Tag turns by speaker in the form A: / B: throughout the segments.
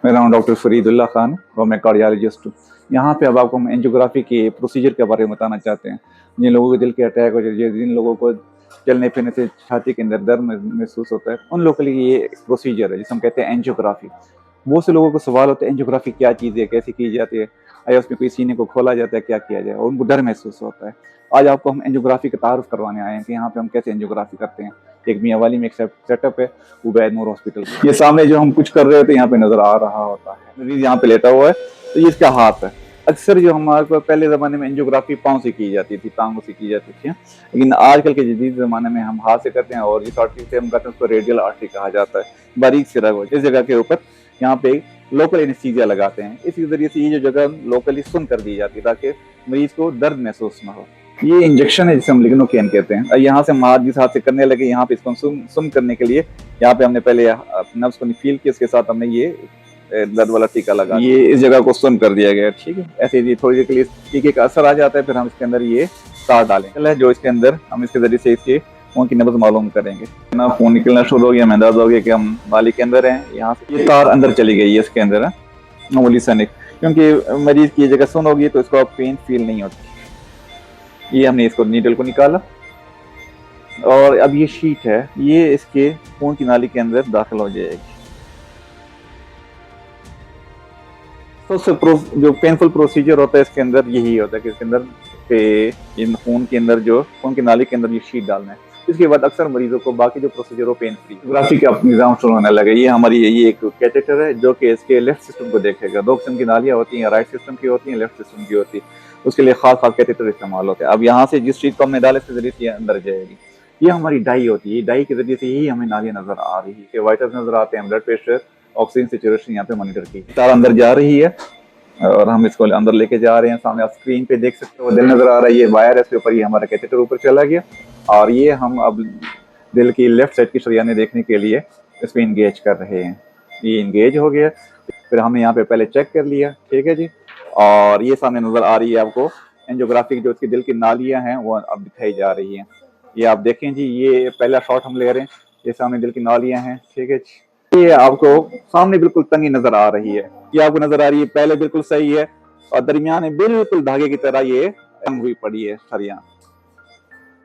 A: मेरा नाम डॉक्टर फरीदुल्लाह खान और मैं कार्डियोलॉजिस्ट हूँ। यहाँ पे अब आपको हम एंजियोग्राफी के प्रोसीजर के बारे में बताना चाहते हैं। जिन लोगों को दिल के अटैक हो जाए, जिन लोगों को चलने फिरने से छाती के अंदर दर्द महसूस होता है, उन लोगों के लिए ये प्रोसीजर है जिसे हम कहते हैं एंजियोग्राफी। बहुत से लोगों को सवाल होता है एंजियोग्राफी क्या चीज़ है, कैसे की जाती है, या उसमें कोई सीने को खोला जाता है, क्या किया जाए, और उनको डर महसूस होता है। आज आपको हम एंजियोग्राफी का तारुफ करवाने आए हैं कि यहाँ पे हम कैसे एंजियोग्राफी करते हैं। एक मियाँवाली में एक सेटअप है, उबैद नूर हॉस्पिटल। ये सामने जो हम कुछ कर रहे होते हैं यहाँ पे नजर आ रहा होता है, मरीज यहाँ पे लेटा हुआ है, तो ये इसका हाथ है। अक्सर जो हमारे को पहले ज़माने में एंजियोग्राफी पाँव से की जाती थी, टांगों से की जाती थी, लेकिन आजकल के जदीद ज़माने में हम हाथ से करते हैं, और इस आर्टरी से हम करते हैं, उसको रेडियल आर्टरी कहा जाता है। बारीक से रग इस जगह के ऊपर यहाँ पे लोकल एनेस्थीसिया लगाते हैं। इसी जरिए से ये जो जगह लोकली सुन कर दी जाती है ताकि मरीज को दर्द महसूस ना हो। ये इंजेक्शन है जिसे हम लिग्नोकेन कहते हैं। यहाँ से हम हाथ जिस हाथ से करने लगे, यहाँ पे इसको सुन करने के लिए यहाँ पे हमने पहले नर्व्स को फील किया, उसके साथ हमने ये दर्द वाला टीका लगा, ये इस जगह को सुन कर दिया गया। ठीक है, ऐसे ही थोड़ी देर के लिए टीके का असर आ जाता है, फिर हम इसके अंदर ये तार डालेंगे जो इसके अंदर हम इसके जरिए से इसके खून की नब्ज मालूम करेंगे ना। खून निकलना शुरू हो गया, हमें अंदाजा हो गया कि हम नाली के अंदर हैं। यहाँ से ये तार अंदर चली गई है इसके अंदर मामूली सनिक, क्योंकि मरीज की जगह सुन होगी तो इसको पेन फील नहीं होती। ये हमने इसको नीडल को निकाला और अब ये शीट है, ये इसके खून की नाली के अंदर दाखिल हो जाएगी। तो जो पेनफुल प्रोसीजर होता है इसके अंदर यही होता है कि इसके अंदर इन खून के अंदर जो खून की नाली के अंदर ये शीट डालना है। इसके बाद अक्सर मरीजों को बाकी जो प्रोसीजर हो पेन फ्री ग्राफी का निजाम शुरू होने लगे। ये हमारी ये एक कैथेटर है जो कि इसके लेफ्ट सिस्टम को देखेगा। दो किस्म की नालियाँ होती हैं, राइट सिस्टम की होती हैं, लेफ्ट सिस्टम की होती है। उसके लिए खास खास कैथेटर इस्तेमाल होते हैं। अब यहाँ से जिस चीज को हमने डाला इसके जरिए से अंदर जाएगी। ये हमारी डाई होती है, डाई के जरिए से यही हमें नालियाँ नजर आ रही है, वाइटल्स नजर आते हैं, ब्लड प्रेशर, ऑक्सीजन सेचुरेशन यहाँ पे मॉनिटर की तार अंदर जा रही है और हम इसको अंदर लेके जा रहे हैं। सामने आप स्क्रीन पे देख सकते हो दिल नजर आ रहा है, ये वायर है, इसके ऊपर ये हमारा कैथेटर ऊपर चला गया और ये हम अब दिल की लेफ्ट साइड की शरियाने देखने के लिए इसमें इंगेज कर रहे हैं। ये इंगेज हो गया, फिर हमने यहाँ पे पहले चेक कर लिया। ठीक है जी, और ये सामने नजर आ रही है आपको एंजियोग्राफी जो उसकी दिल की नालियां हैं वो अब दिखाई जा रही हैं। ये आप देखें जी, ये पहला शॉट हम ले रहे हैं, ये सामने दिल की नालियां हैं। ठीक है जी, ये आपको सामने बिल्कुल तंगी नजर आ रही है, ये आपको नजर आ रही है, पहले बिल्कुल सही है और दरमियान में बिल्कुल धागे की तरह ये तंग हुई पड़ी है शरियान।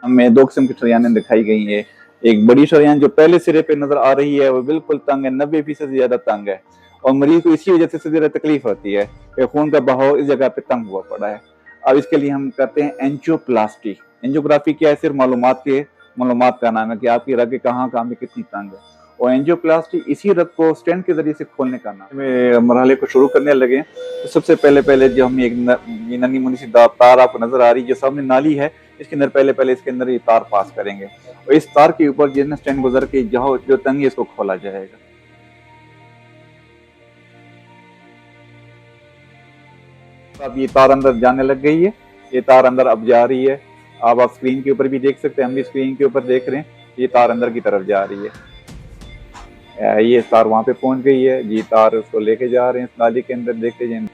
A: हमें दो किस्म की शरियानें दिखाई गई है। एक बड़ी शरियान जो पहले सिरे पे नजर आ रही है वो बिल्कुल तंग है, 90% से ज्यादा तंग है, और मरीज को इसी वजह से ज्यादा तकलीफ होती है कि खून का बहाव इस जगह पे तंग हुआ पड़ा है। अब इसके लिए हम करते हैं एंजियोप्लास्टी। एंजियोग्राफी क्या है, सिर्फ मालूमात का नाम है कि आपकी रग कहाँ कहाँ पे कितनी तंग है, और एंजियोप्लास्टी इसी रग को स्टेंट के जरिए से खोलने का नाम है। मरहले को शुरू करने लगे तो सबसे पहले जो हम एक नन्ही मुन्नी सी तार आपको नजर आ रही है, जो सामने नाली है इसके अंदर पहले इसके अंदर ये तार पास करेंगे और इस तार के ऊपर जिसने स्टेंट गुजर के जो तंग है इसको खोला जाएगा। अब ये तार अंदर जाने लग गई है, ये तार अंदर अब जा रही है। अब आप स्क्रीन के ऊपर भी देख सकते हैं, हम भी स्क्रीन के ऊपर देख रहे हैं, ये तार अंदर की तरफ जा रही है। ये तार वहां पे पहुंच गई है जी, तार उसको लेके जा रहे हैं इस नाली के अंदर, देखते जाए।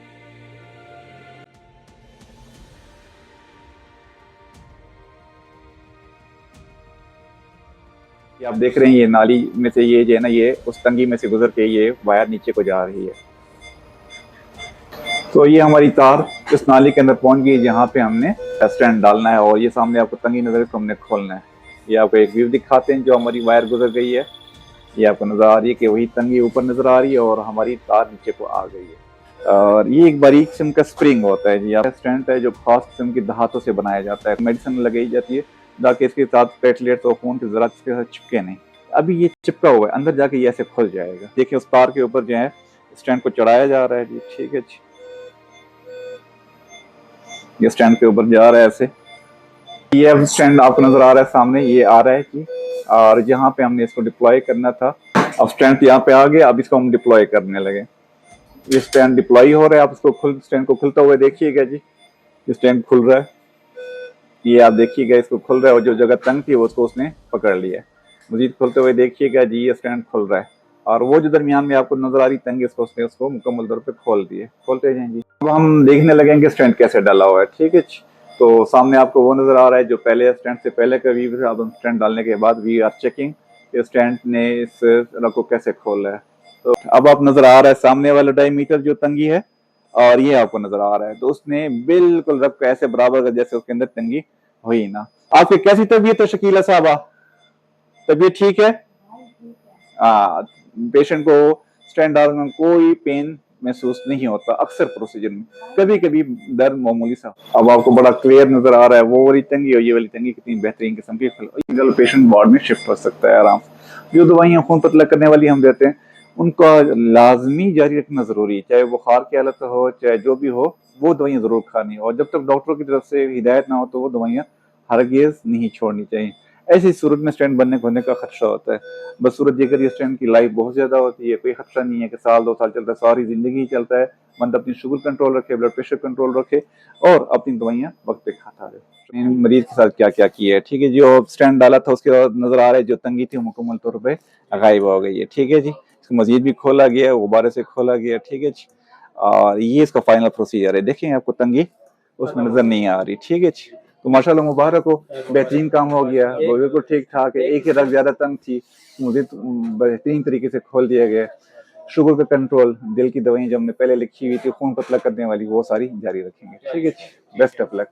A: आप देख रहे हैं ये नाली में से ये जो है ना, ये उस तंगी में से गुजर के ये वायर नीचे को जा रही है। तो ये हमारी तार इस नाली के अंदर पहुंच गई जहाँ पे हमने स्टैंड डालना है, और ये सामने आपको तंगी नजर को हमने खोलना है। ये आपको एक व्यू दिखाते हैं जो हमारी वायर गुजर गई है। ये आपको नजर आ रही है कि वही तंगी ऊपर नजर आ रही है और हमारी तार नीचे को आ गई है। और ये एक बारीक किस्म का स्प्रिंग होता है जी, स्टैंड है जो खास किस्म की धातु से बनाया जाता है, मेडिसिन लगाई जाती है ताकि इसके साथ प्लेटलेट्स और खून की जरा इसके साथ चिपके नहीं। अभी ये चिपका हुआ है, अंदर जाके ये ऐसे खुल जाएगा। देखिए उस तार के ऊपर जो है स्टैंड को चढ़ाया जा रहा है जी। ठीक है जी, ये स्टैंड के ऊपर जा रहा है ऐसे। ये अब स्टैंड आपको नजर आ रहा है सामने, ये आ रहा है जी, और जहाँ पे हमने इसको डिप्लॉय करना था अब स्टैंड यहाँ पे आ गया। अब इसको हम डिप्लॉय करने लगे। ये स्टैंड डिप्लॉय हो रहा है, आप इसको स्टैंड को खुलता हुआ देखिएगा जी, ये स्टैंड खुल रहा है, ये आप देखिएगा इसको खुल रहा है, और जो जगह तंग थी वो उसको उसने पकड़ लिया। मजीद खुलते हुए देखिएगा जी, ये स्टैंड खुल रहा है, और वो जो दरमियान में आपको नजर आ रही तंग उसको उसने उसको मुकम्मल तौर पे खोल दिए। खोलते जाएं जी। अब हम देखने लगेंगे स्टैंड कैसे डाला हुआ है। ठीक है, तो सामने आपको वो नजर आ रहा है जो पहले स्टैंड से पहले का व्यू है। अब हम स्टैंड डालने के बाद वी आर चेकिंग स्टैंड ने इस रग को कैसे खोला है। तो अब आप नजर आ रहा है सामने वाला डायमीटर जो तंगी है और ये आपको नजर आ रहा है, तो उसने बिल्कुल रब को ऐसे बराबर कर जैसे उसके अंदर तंगी हुई ना। आपकी कैसी तबीयत है शकीला साहबा? तबीयत ठीक है? हाँ, पेशेंट को स्टेंट डालने में कोई पेन महसूस नहीं होता अक्सर प्रोसीजर में, कभी कभी दर्द मामूली सा। अब आपको बड़ा क्लियर नजर आ रहा है वो वाली तंगी और ये वाली तंगी कितनी बेहतरीन किस्म की। जल्द पेशेंट वार्ड में शिफ्ट हो सकता है आराम से। जो दवाइयाँ खून पतला करने वाली हम देते हैं उनका लाजमी जारी रखना जरूरी है, चाहे बुखार की हालत हो चाहे जो भी हो, वो दवाइयाँ जरूर खानी हो, और जब तक डॉक्टरों की तरफ से हिदायत ना हो तो वो दवाइयाँ हरगिज नहीं छोड़नी चाहिए। ऐसी सूरत में स्टेंट बनने खोने का खतरा होता है। बस सूरत ये अगर ये स्टेंट की लाइफ बहुत ज्यादा होती है, कोई खतरा नहीं है कि साल 2 साल चलता है, सारी जिंदगी ही चलता है। बंदा अपनी शुगर कंट्रोल रखे, ब्लड प्रेशर कंट्रोल रखे और अपनी दवाइयाँ वक्त पे खाता रहे। मरीज के साथ क्या क्या किया है, ठीक है जी। और स्टेंट डाला था उसके बाद नजर आ रहा है जो तंगी थी मुकम्मल तौर पर गायब हो गई है, ठीक है जी। इसको मजीद भी खोला गया, गुब्बारे से खोला गया, ठीक है जी। और ये इसका फाइनल प्रोसीजर है, देखें आपको तंगी उसमें नजर नहीं आ रही, ठीक है जी। तो माशाल्लाह मुबारक हो, बेहतरीन काम हो गया, बिल्कुल ठीक ठाक है। एक ही रग ज्यादा तंग थी, मुझे तो बेहतरीन तरीके से खोल दिया गया। शुगर का कंट्रोल, दिल की दवाइयां जो हमने पहले लिखी हुई थी खून पतला करने वाली वो सारी जारी रखेंगे, ठीक है जी। Best of luck.